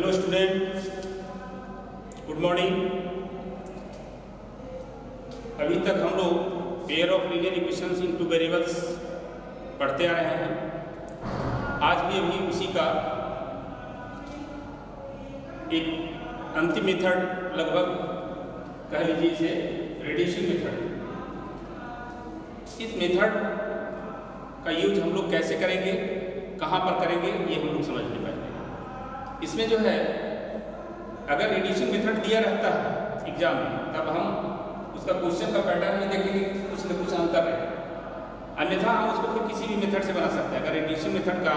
Hello student, good morning. अभी तक हम लोग pair of linear equations in two variables पढ़ते आ रहे हैं। आज भी अभी उसी का एक अंतिम मेथड, लगभग कह लीजिए इसे रिड्यूसिंग मेथड। इस मेथड का यूज हम लोग कैसे करेंगे, कहाँ पर करेंगे, ये हम लोग समझ नहीं पाएंगे। इसमें जो है, अगर रिड्यूसिंग मेथड दिया रहता है एग्जाम में, तब हम उसका क्वेश्चन का पैटर्न में देखेंगे, कुछ न कुछ अंतर है। अन्यथा हम उसको फिर किसी भी मेथड से बना सकते हैं। अगर रिड्यूसिंग मेथड का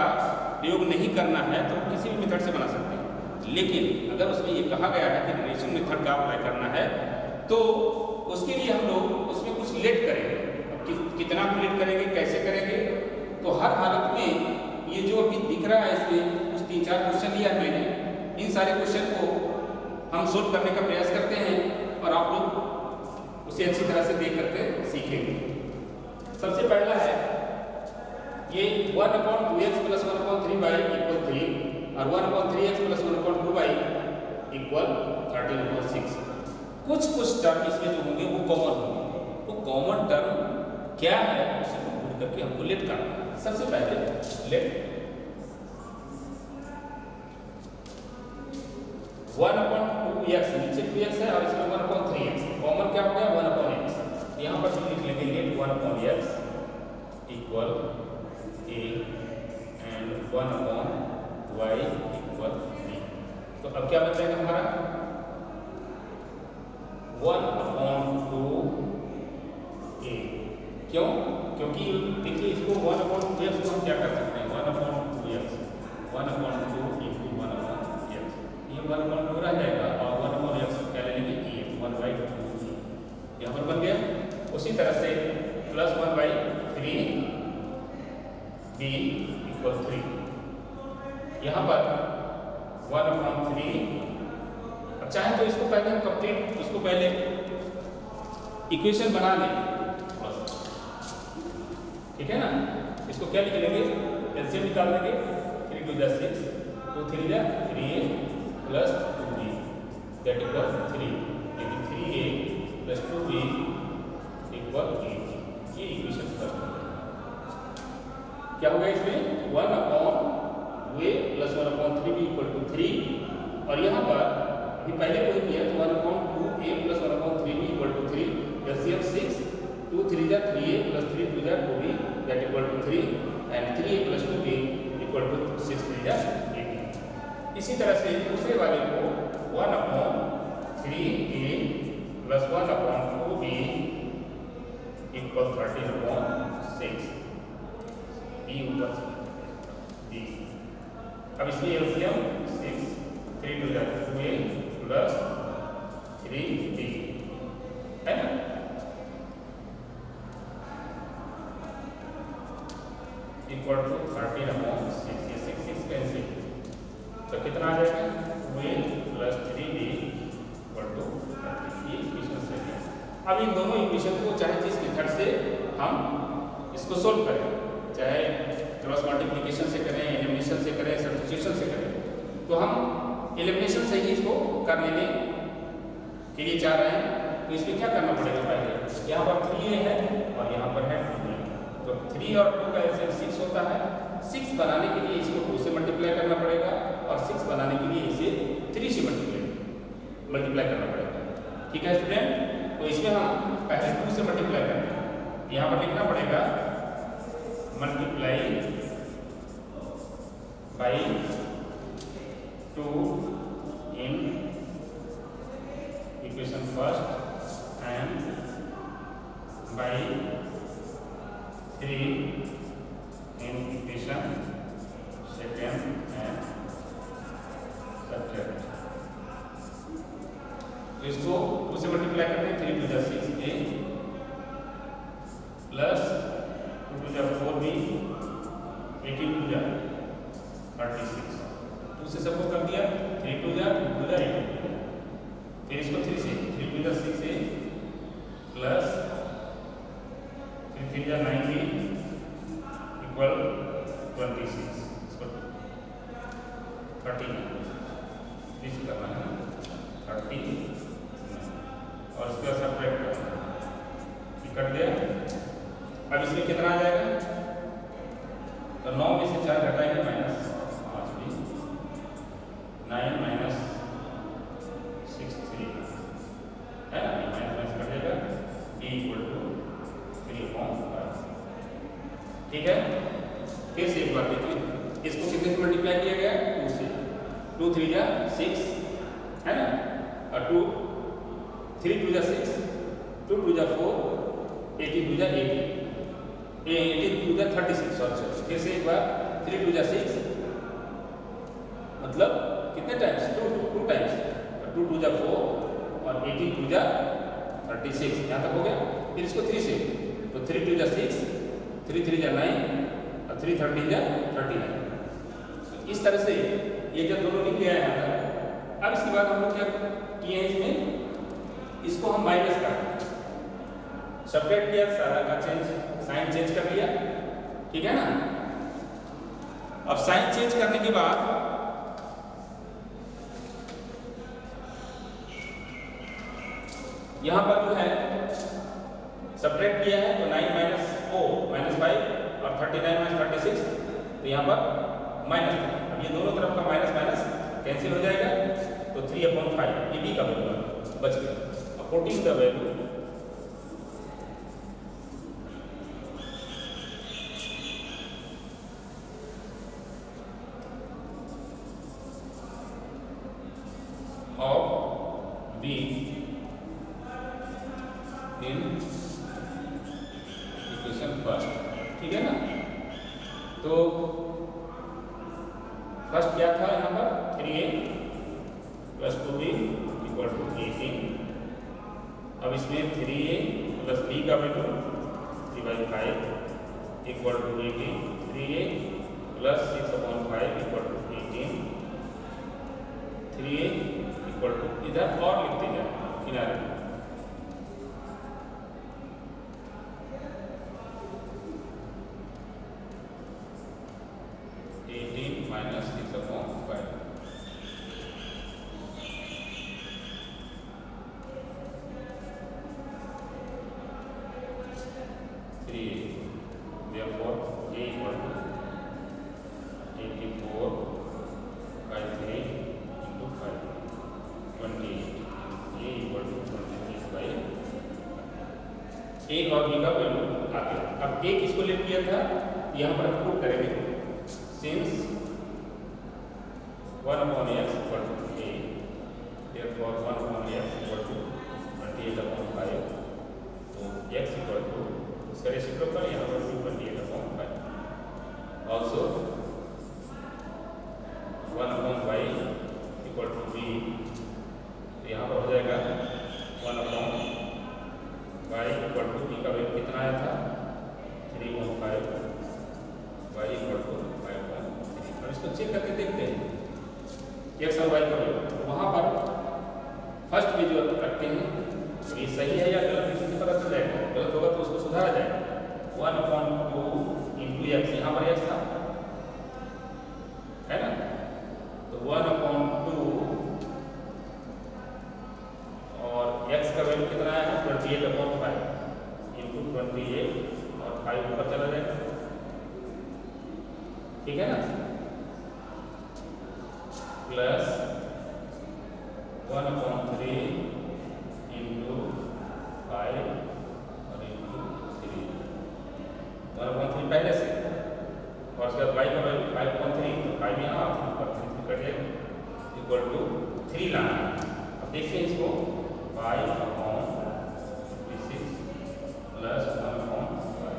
प्रयोग नहीं करना है तो किसी भी मेथड से बना सकते हैं। लेकिन अगर उसमें ये कहा गया है कि रिड्यूसिंग मेथड का अप्लाई करना है, तो उसके लिए हम लोग उसमें कुछ लेट करेंगे। अब कितना लेट करेंगे, कैसे करेंगे, तो हर हालत में ये जो अभी दिख रहा है इसमें कुछ 3-4 क्वेश्चन लिया है मैंने। इन सारे क्वेश्चन को हम सोल्व करने का प्रयास करते हैं और आप लोग उसे अच्छी तरह से देख करके सीखेंगे। सबसे पहला है ये 1/2x + 1/3y = 3 और 1/3x + 1/2y = 13/6। कुछ टर्म इसमें जो होंगे वो कॉमन होंगे। वो कॉमन टर्म क्या है उसे ढूंढ करके हमको लेट करना है। सबसे पहले लेट 1/2x, नीचे 2x है और इसमें 1/3x। कॉमन क्या हो गया, 1/x। यहाँ पर लिख लेंगे late 1/x = a and 1/y = 3। तो अब क्या बच जाएगा हमारा 1/2a। क्यों? क्योंकि देखिए इसको 1/2x को हम क्या कर सकते हैं, 1/2x 1/2 × 1/x, ये 1/2 रह जाएगा और 1/x को क्या ले लेंगे, e 1/2 यहाँ पर बन गया। उसी तरह से +1/3 b = 3। यहाँ पर 1/3। अब चाहे तो इसको पहले हम कंप्लीट, इसको पहले इक्वेशन बना लें, ठीक है ना। इसको क्या लिख लेंगे, एलसीएम निकाल देंगे। 3 × 2 = 6, 2 × 3 = 3a + 2b दैट इक्वल 3। लेकिन 3a + 2b = 8। ये इक्वेशन फर्स्ट हो गया। क्या होगा इसमें 1/2a + 1/3b = 3 और यहाँ पर अभी पहले कोई किया तो 1/2a + 1/3b = 3। LCM 6, 2 × 3 = 3a + 3 × 2 = 2b that equal 3 and 3a + 2b = 6 × 3 = 18। इसी तरह से दूसरे वाले को 1/3a + 1/2b = 13/6। b ऊपर d। अब इसमें एलसीएम 6, 3 × 2 = 2a + 3b है ना। = 13/6। ये 6 कैंसिल, तो कितना आ जाएगा 2a + 3b = 30। ये इक्वेशन से है। अब इन दोनों इक्वेशन को चाहे जिस मेथड से हम इसको सोल्व करें, चाहे क्रॉस मल्टीप्लिकेशन से करें, एलिमिनेशन से करें, सब्स्टिट्यूशन से करें, तो हम एलिमिनेशन से ही इसको कर लेने के लिए चाह रहे हैं। तो इसमें क्या करना पड़ेगा, पहले यहाँ पर 3a है और यहाँ पर है 2a। तो 3 और 2 का एलसीएम 6 होता है। 6 बनाने के लिए इसको 2 से मल्टीप्लाई करना पड़ेगा और 6 बनाने के लिए इसे 3 से मल्टीप्लाई करना पड़ेगा। ठीक है स्टूडेंट, तो इसमें हम पहले 2 से मल्टीप्लाई करते हैं। यहाँ पर लिखना पड़ेगा multiply by 2 in equation first and by 3 in equation second and third। तो इसको 2 से मल्टीप्लाई करते हैं। 3 × 2 = 6a + 2 × 2 = 4b, 18 × 2 = 36। 2 से सबको कर दिया, 3 × 2 = 2 × 2 = 18। फिर इसको 3 से 3 × 2 = 6a + 3 × 3 = 9b कट गया। अब इसमें कितना आ जाएगा, तो 9 में से 4 घटाएंगे -5 भी 9 माइनस 6 3 है ना, ये माइनस कट जाएगा b = 3/5। ठीक है। फिर से एक बार देखिए, इसको कितने से मल्टीप्लाई किया गया, 2 से। 2 3 जा 6 है ना, और 2 3 2 जा 6, 2 2 जा 4, 18 2 जा 18, 18 2 जा 36। सॉरी, फिर से एक बार 3 2 जा 6 मतलब कितने टाइम्स, 2 टाइम्स, 2 2 जा 4 और 18 2 जा 36। यहाँ तक हो गया। फिर इसको 3 से, तो 3 2 जा 6, 3 3 जा 9 और 3 13 जा 39। इस तरह से ये जब दोनों लिख गया है यहाँ तक। अब इसके बाद हम लोग क्या किए हैं, इसमें इसको हम माइनस कर रहे हैं, सब्ट्रैक्ट किया, सारा का साइन चेंज कर लिया। ठीक है ना। अब साइन चेंज करने के बाद यहां पर जो है सब्ट्रैक्ट किया है, तो 9 माइनस 4 -5 और 39 माइनस 36, तो यहां पर माइनस। अब ये दोनों तरफ का माइनस माइनस कैंसिल हो जाएगा, तो 3/5 ये b का वैल्यू बच गया। अब putting the value of b in equation first. ठीक है ना। तो फर्स्ट क्या था यहाँ पर, 3a + 2b = 18। अब इसमें 3a + b का वैल्यू 3/5 = 18, 3a + 6/5 = 18, 3a इधर और लिखते जाए किनारे में, -6/5। Therefore a = 84/3 × 5 28। a = 28/। a और b का वैल्यू आ गया। अब a किसको लेट किया था, यहाँ पर हम पुट करेंगे, since 1/x = a, therefore 1/x = 28/5, तो x = इसका रेसिप्रोकल यहाँ पर 28/5। ऑल्सो 1/y = b, तो यहाँ पर हो जाएगा 1/y = b का वैल्यू कितना आया था, 3/5, y = 5/3। अब इसको चेक करके देखते हैं x और y का वैल्यू। वहाँ पर फर्स्ट में जो रखते हैं तो ये सही है या गलत, इससे पता चल जाएगा। गलत होगा तो उसको सुधारा जाएगा। 1/2 × x, यहाँ पर x था है ना, तो 1/2 और x का वैल्यू कितना है, 28/5 × 28 और 5 ऊपर चला जाएगा। ठीक है ना, प्लस 1/3 × 5 और × 3, 1/3 पहले से, और उसके बाद y का वैल्यू 5/3, तो 5 यहाँ और 3 कट जाएगा, = 3 लाना है। अब देखिए इसको 5/36 + 1/5,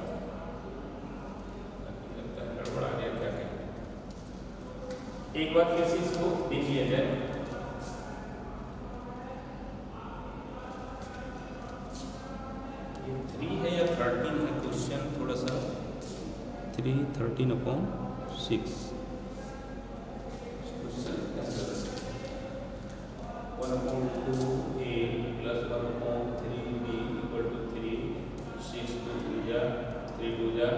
गड़बड़ा गया क्या है। एक बार फिर से इसको देख लिया जाए। ये 3 है या 13 है, क्वेश्चन थोड़ा सा 3 13/6 1/2a + 1/3b = 3, 6 2 3 जा 3 2 जा